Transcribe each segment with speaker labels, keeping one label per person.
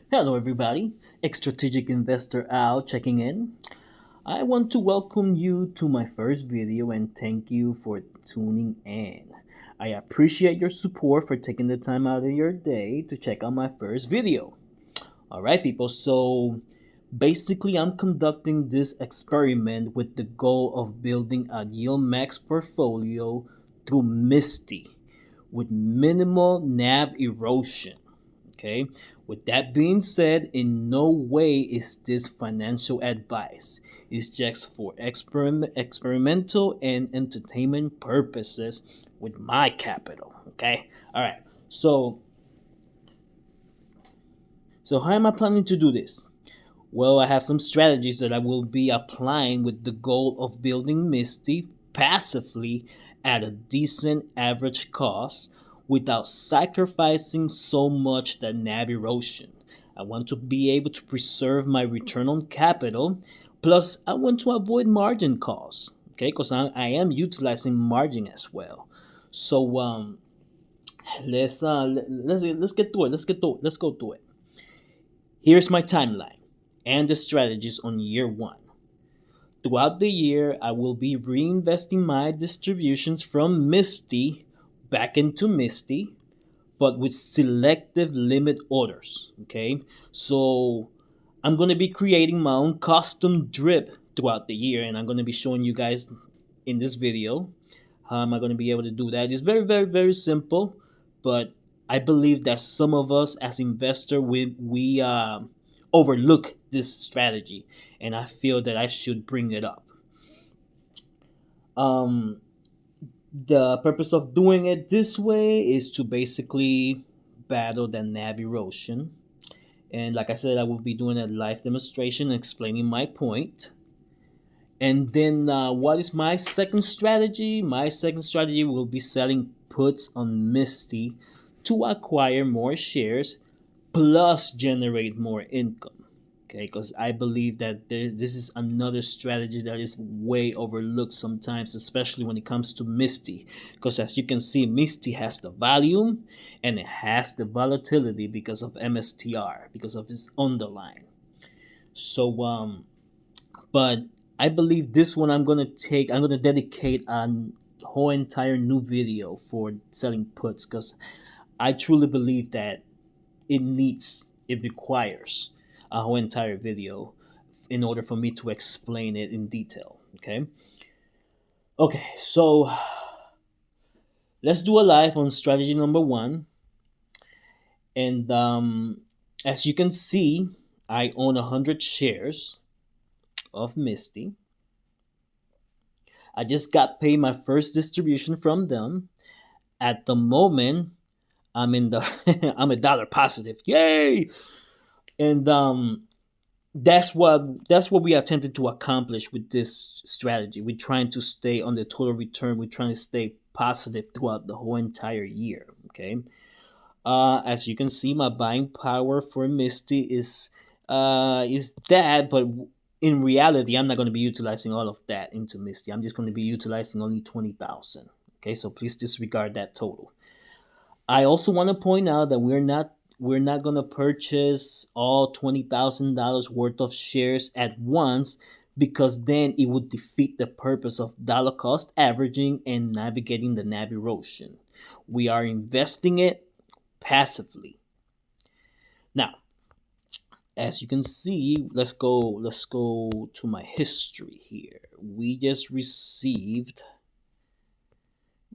Speaker 1: Hello, everybody. Strategic Investor Al checking in. I want to welcome you to my first video and thank you for tuning in. I appreciate your support for taking the time out of your day to check out my first video. All right, people. So basically, I'm conducting this experiment with the goal of building a Yieldmax portfolio through MSTY with minimal NAV erosion. Okay. With that being said, in no way is this financial advice. It's just for experimental and entertainment purposes with my capital. Okay. All right. So, so how am I planning to do this? Well, I have some strategies that I will be applying with the goal of building MSTY passively at a decent average cost without sacrificing so much that NAV erosion. I want to be able to preserve my return on capital, plus I want to avoid margin calls, okay? Because I am utilizing margin as well. So let's get to it. Let's go to it. Here's my timeline and the strategies on year one. Throughout the year, I will be reinvesting my distributions from MSTY back into MSTY, but with selective limit orders. Okay, so I'm going to be creating my own custom drip throughout the year, and I'm going to be showing you guys in this video how am I going to be able to do that. It's very simple, but I believe that some of us as investor we overlook this strategy, and I feel that I should bring it up. Um, the purpose of doing it this way is to basically battle the NAV erosion. And like I said, I will be doing a live demonstration explaining my point. And then what is my second strategy? My second strategy will be selling puts on MSTY to acquire more shares plus generate more income. Okay, because I believe that this is another strategy that is way overlooked sometimes, especially when it comes to MSTY. Because as you can see, MSTY has the volume and it has the volatility because of MSTR, because of its underlying. So, but I believe this one I'm gonna dedicate a whole entire new video for selling puts because I truly believe that it requires a whole entire video in order for me to explain it in detail. Okay, so let's do a live on strategy number one. And as you can see, I own 100 shares of MSTY. I just got paid my first distribution from them. At the moment, I'm in the I'm a dollar positive. Yay! And that's what we attempted to accomplish with this strategy. We're trying to stay on the total return. We're trying to stay positive throughout the whole entire year. Okay. As you can see, my buying power for MSTY is that, but in reality, I'm not going to be utilizing all of that into MSTY. I'm just going to be utilizing only 20,000. Okay, so please disregard that total. I also want to point out that we're not going to purchase all $20,000 worth of shares at once because then it would defeat the purpose of dollar cost averaging and navigating the NAV erosion. We are investing it passively. Now, as you can see, let's go to my history here. We just received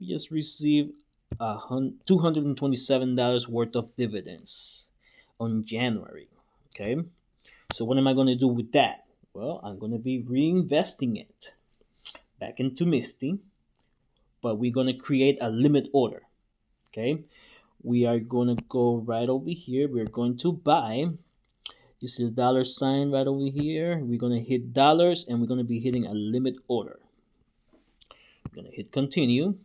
Speaker 1: $227 worth of dividends on January. Okay, so what am I going to do with that? Well, I'm going to be reinvesting it back into MSTY, but we're going to create a limit order. Okay, we are going to go right over here. We're going to buy. You see the dollar sign right over here. We're going to hit dollars and we're going to be hitting a limit order. We're going to hit continue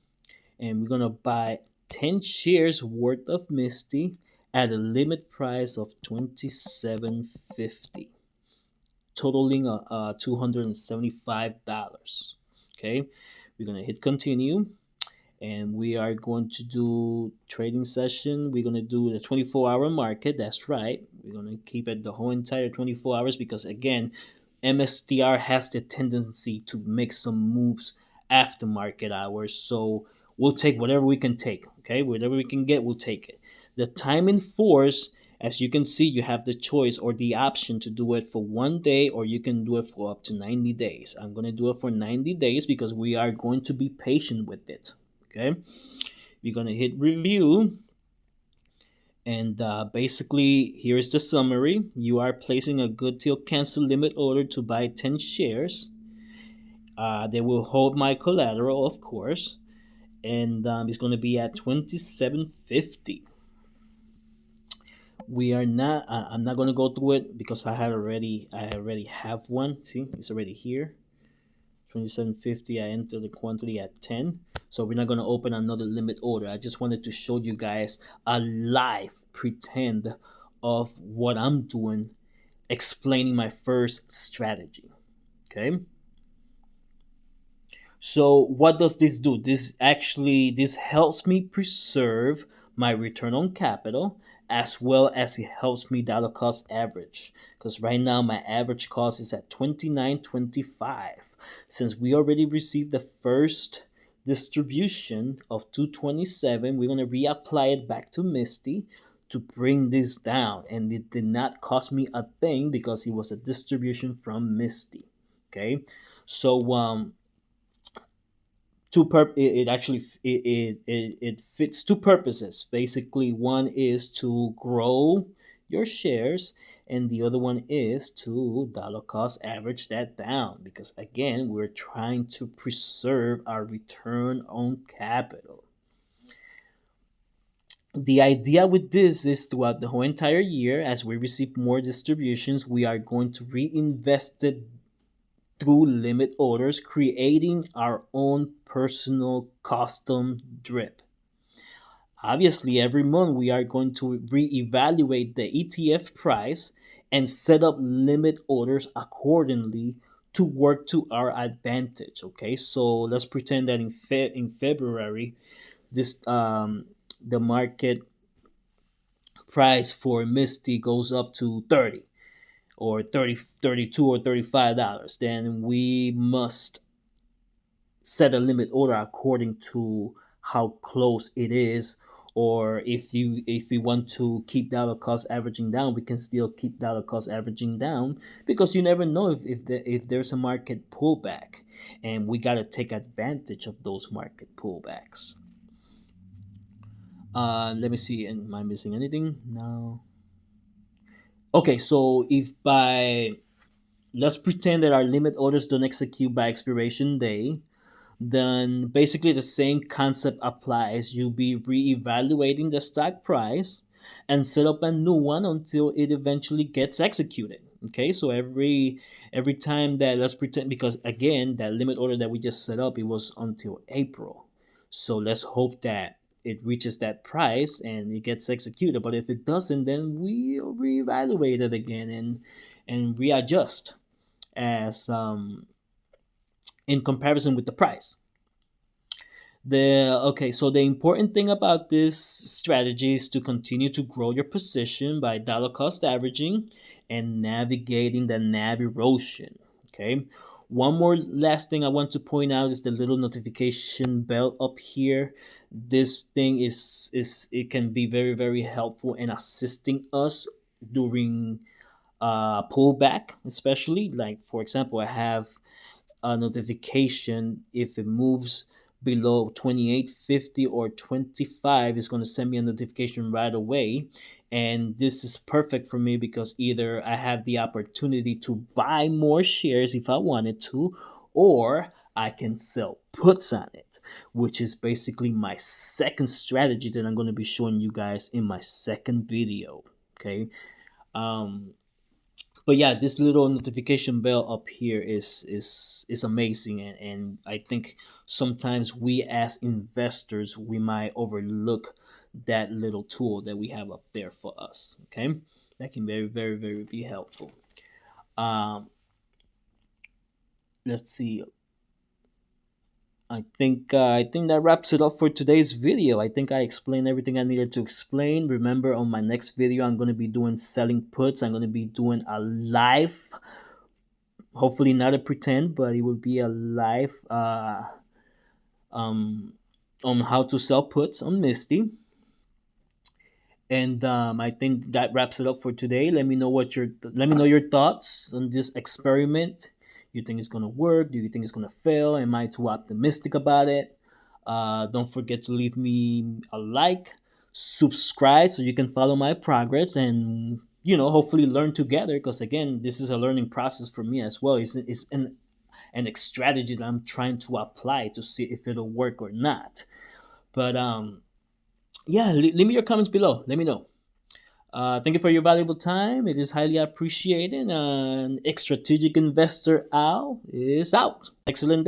Speaker 1: and we're going to buy 10 shares worth of MSTY at a limit price of $27.50, totaling $275. Okay, we're going to hit continue and we are going to do trading session. We're going to do the 24-hour market. That's right. We're going to keep it the whole entire 24 hours because, again, MSTR has the tendency to make some moves after market hours. So we'll take whatever we can take. Okay, whatever we can get, we'll take it. The time in force, as you can see, you have the choice or the option to do it for 1 day, or you can do it for up to 90 days. I'm going to do it for 90 days because we are going to be patient with it. Okay, we're going to hit review. And basically, here's the summary. You are placing a good till cancel limit order to buy 10 shares. They will hold my collateral, of course, and it's going to be at 27.50. We are not. I'm not going to go through it because I already have one. See, it's already here. 27.50. I entered the quantity at 10. So we're not going to open another limit order. I just wanted to show you guys a live pretend of what I'm doing, explaining my first strategy. Okay. So what does this do? This helps me preserve my return on capital, as well as it helps me dollar cost average, because right now my average cost is at 29.25. Since we already received the first distribution of 227, we're going to reapply it back to Misty to bring this down, and it did not cost me a thing because it was a distribution from Misty. Okay, so it actually it fits two purposes. Basically, one is to grow your shares, and the other one is to dollar cost average that down, because again, we're trying to preserve our return on capital. The idea with this is throughout the whole entire year, as we receive more distributions, we are going to reinvest it through limit orders, creating our own personal custom drip. Obviously, every month we are going to reevaluate the ETF price and set up limit orders accordingly to work to our advantage. Okay, so let's pretend that in February, this the market price for Misty goes up to 30 or 30, 32 or $35, then we must set a limit order according to how close it is. Or if we want to keep dollar cost averaging down, we can still keep dollar cost averaging down, because you never know if there's a market pullback, and we got to take advantage of those market pullbacks. Let me see, am I missing anything? No. Okay, so if by let's pretend that our limit orders don't execute by expiration day, then basically the same concept applies. You'll be reevaluating the stock price and set up a new one until it eventually gets executed. Okay, so every time that, let's pretend, because again that limit order that we just set up, it was until April. So let's hope that it reaches that price and it gets executed. But if it doesn't, then we'll reevaluate it again and readjust as in comparison with the price. So the important thing about this strategy is to continue to grow your position by dollar cost averaging and navigating the NAV erosion. Okay. One more last thing I want to point out is the little notification bell up here. This thing is it can be very helpful in assisting us during pullback, especially like, for example, I have a notification if it moves below 28.50 or 25. It's going to send me a notification right away, and this is perfect for me because either I have the opportunity to buy more shares if I wanted to, or I can sell puts on it, which is basically my second strategy that I'm going to be showing you guys in my second video. Okay. um but yeah, this little notification bell up here is amazing, and I think sometimes we as investors we might overlook that little tool that we have up there for us. Okay, that can very be helpful. um let's see. I think that wraps it up for today's video. I think I explained everything I needed to explain. Remember, on my next video, I'm going to be doing selling puts. I'm going to be doing a live, hopefully not a pretend, but it will be a live um, on how to sell puts on Misty. And I think that wraps it up for today. Let me know your thoughts on this experiment. You think it's gonna work? Do you think it's gonna fail? Am I too optimistic about it? Don't forget to leave me a like, subscribe so you can follow my progress, and hopefully learn together. Because again, this is a learning process for me as well. It's an strategy that I'm trying to apply to see if it'll work or not. But yeah, leave me your comments below. Let me know. Thank you for your valuable time. It is highly appreciated. And strategic investor Al is out. Excellent day.